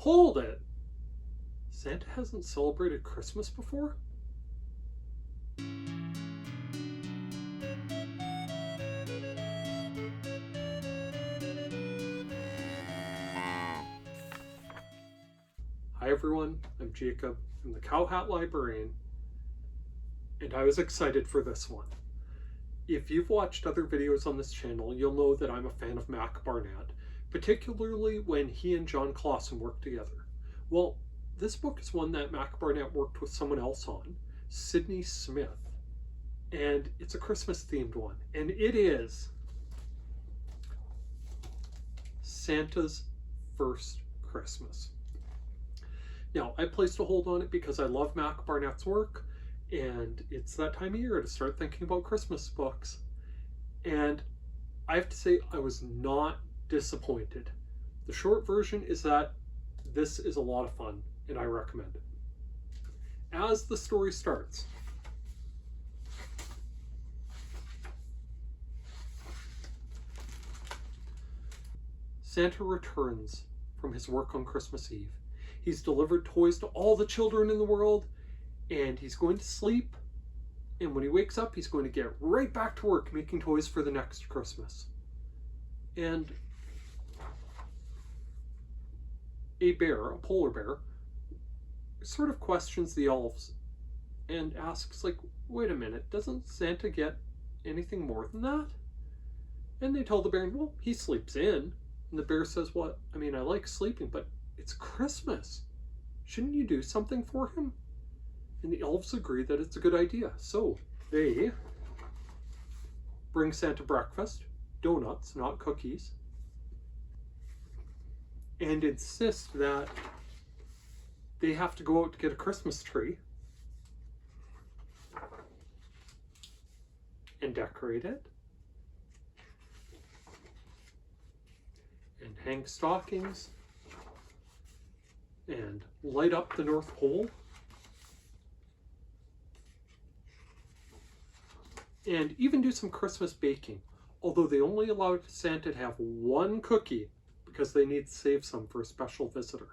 Hold it! Santa hasn't celebrated Christmas before? Hi everyone, I'm Jacob. I'm the CowHatLibrarian, and I was excited for this one. If you've watched other videos on this channel, you'll know that I'm a fan of Mac Barnett, particularly when he and John Clausen worked together. Well, this book is one that Mac Barnett worked with someone else on, Sydney Smith, and it's a Christmas-themed one, and it is Santa's First Christmas. Now, I placed a hold on it because I love Mac Barnett's work, and it's that time of year to start thinking about Christmas books. And I have to say, I was not disappointed. The short version is that this is a lot of fun, and I recommend it. As the story starts, Santa returns from his work on Christmas Eve. He's delivered toys to all the children in the world, and he's going to sleep. And when he wakes up, he's going to get right back to work making toys for the next Christmas. And a bear, a polar bear, sort of questions the elves and asks, like, wait a minute, doesn't Santa get anything more than that? And they tell the bear, well, he sleeps in. And the bear says, well, I mean, I like sleeping, but it's Christmas. Shouldn't you do something for him? And the elves agree that it's a good idea. So they bring Santa breakfast, donuts, not cookies, and insist that they have to go out to get a Christmas tree and decorate it and hang stockings and light up the North Pole and even do some Christmas baking, although they only allowed Santa to have one cookie because they need to save some for a special visitor.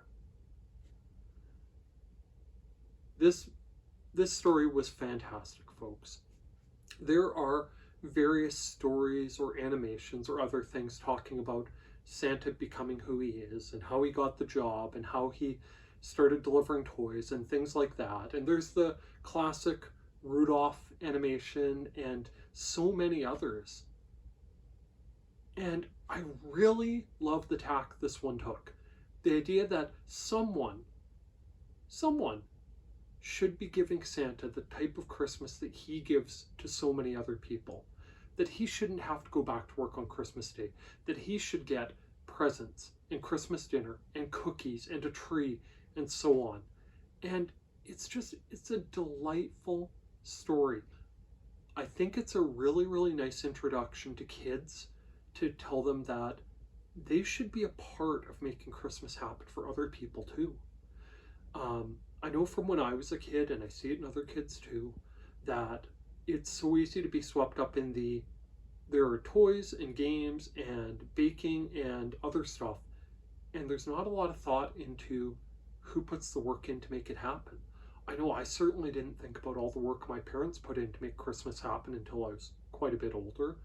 This story was fantastic, folks. There are various stories or animations or other things talking about Santa becoming who he is and how he got the job and how he started delivering toys and things like that. And there's the classic Rudolph animation and so many others. And I really love the tack this one took. The idea that someone should be giving Santa the type of Christmas that he gives to so many other people. That he shouldn't have to go back to work on Christmas Day. That he should get presents and Christmas dinner and cookies and a tree and so on. And it's a delightful story. I think it's a really, really nice introduction to kids to tell them that they should be a part of making Christmas happen for other people too. I know from when I was a kid, and I see it in other kids too, that it's so easy to be swept up in there are toys and games and baking and other stuff, and there's not a lot of thought into who puts the work in to make it happen. I know I certainly didn't think about all the work my parents put in to make Christmas happen until I was quite a bit older,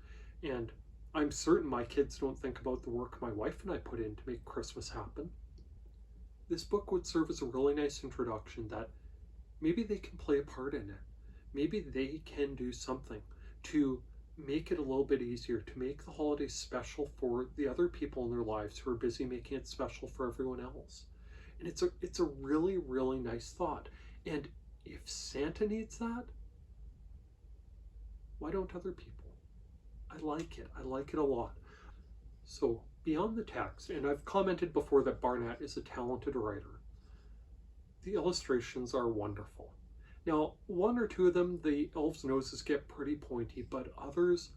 and I'm certain my kids don't think about the work my wife and I put in to make Christmas happen. This book would serve as a really nice introduction that maybe they can play a part in it. Maybe they can do something to make it a little bit easier, to make the holidays special for the other people in their lives who are busy making it special for everyone else. And it's a really, really nice thought. And if Santa needs that, why don't other people? I like it. I like it a lot. So beyond the text, and I've commented before that Barnett is a talented writer, the illustrations are wonderful. Now, one or two of them, the elves' noses get pretty pointy, but others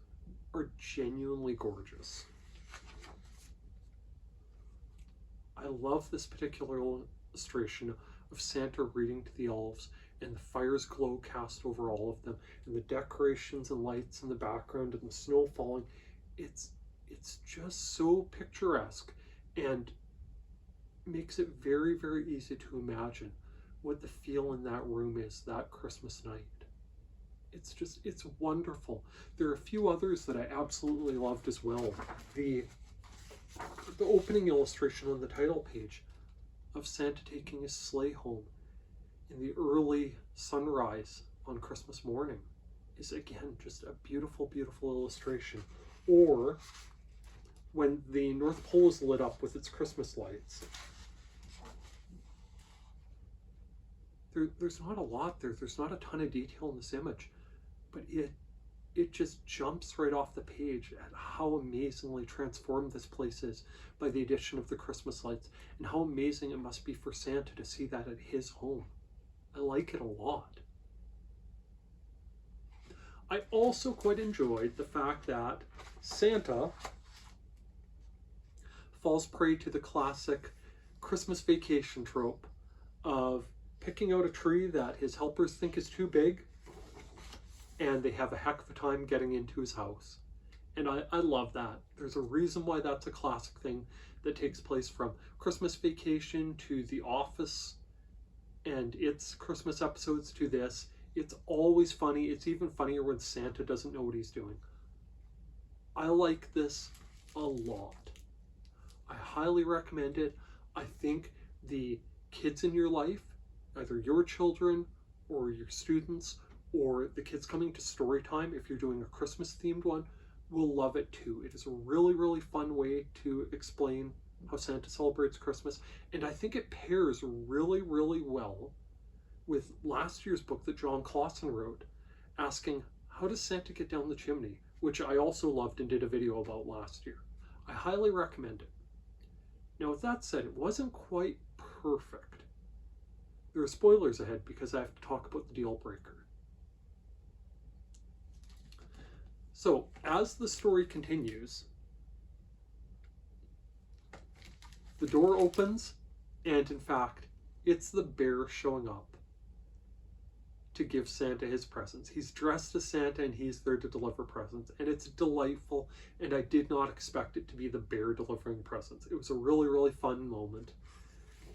are genuinely gorgeous. I love this particular illustration of Santa reading to the elves and the fire's glow cast over all of them and the decorations and lights in the background and the snow falling. It's just so picturesque, and makes it very, very easy to imagine what the feel in that room is that Christmas night. It's wonderful. There are a few others that I absolutely loved as well. The opening illustration on the title page of Santa taking his sleigh home in the early sunrise on Christmas morning is, again, just a beautiful, beautiful illustration. Or when the North Pole is lit up with its Christmas lights. There's not a lot there. There's not a ton of detail in this image, but it just jumps right off the page at how amazingly transformed this place is by the addition of the Christmas lights, and how amazing it must be for Santa to see that at his home. I like it a lot. I also quite enjoyed the fact that Santa falls prey to the classic Christmas vacation trope of picking out a tree that his helpers think is too big, and they have a heck of a time getting into his house. And I love that. There's a reason why that's a classic thing that takes place from Christmas Vacation to The Office and its Christmas episodes to this. It's always funny. It's even funnier when Santa doesn't know what he's doing. I like this a lot. I highly recommend it. I think the kids in your life, either your children or your students or the kids coming to story time, if you're doing a Christmas themed one, will love it too. It is a really, really fun way to explain how Santa celebrates Christmas. And I think it pairs really, really well with last year's book that John Clausen wrote, asking, how does Santa get down the chimney? Which I also loved and did a video about last year. I highly recommend it. Now, with that said, it wasn't quite perfect. There are spoilers ahead because I have to talk about the deal breaker. So, as the story continues, the door opens, and in fact, it's the bear showing up to give Santa his presents. He's dressed as Santa and he's there to deliver presents, and it's delightful, and I did not expect it to be the bear delivering presents. It was a really, really fun moment.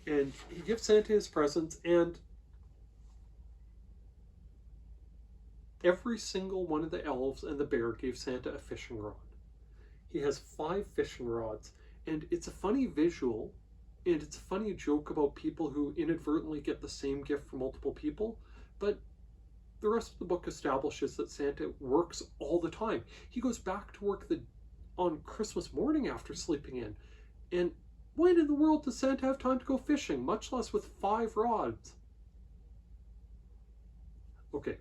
And he gives Santa his presents, and every single one of the elves and the bear gave Santa a fishing rod. He has 5 fishing rods, and it's a funny visual, and it's a funny joke about people who inadvertently get the same gift from multiple people, but the rest of the book establishes that Santa works all the time. He goes back to work on Christmas morning after sleeping in, and when in the world does Santa have time to go fishing, much less with 5 rods? Okay,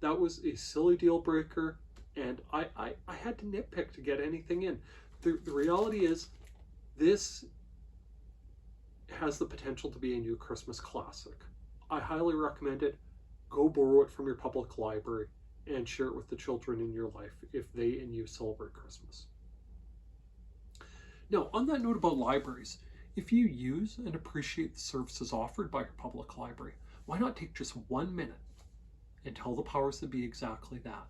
that was a silly deal breaker, and I had to nitpick to get anything in. The reality is, this has the potential to be a new Christmas classic. I highly recommend it. Go borrow it from your public library and share it with the children in your life if they and you celebrate Christmas. Now, on that note about libraries, if you use and appreciate the services offered by your public library, why not take just 1 minute and tell the powers that be exactly that?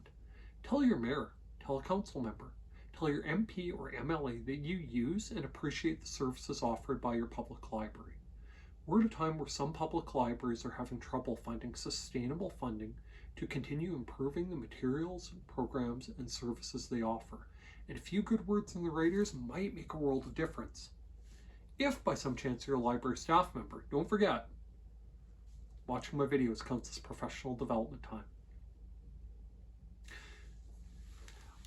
Tell your mayor, tell a council member, tell your MP or MLA that you use and appreciate the services offered by your public library. We're at a time where some public libraries are having trouble finding sustainable funding to continue improving the materials, programs, and services they offer, and a few good words in the right ears might make a world of difference. If by some chance you're a library staff member, don't forget, watching my videos counts as professional development time.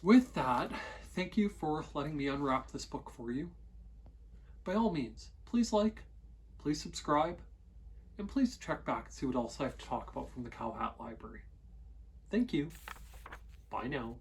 With that, thank you for letting me unwrap this book for you. By all means, please like, please subscribe, and please check back and see what else I have to talk about from the Cow Hat Library. Thank you. Bye now.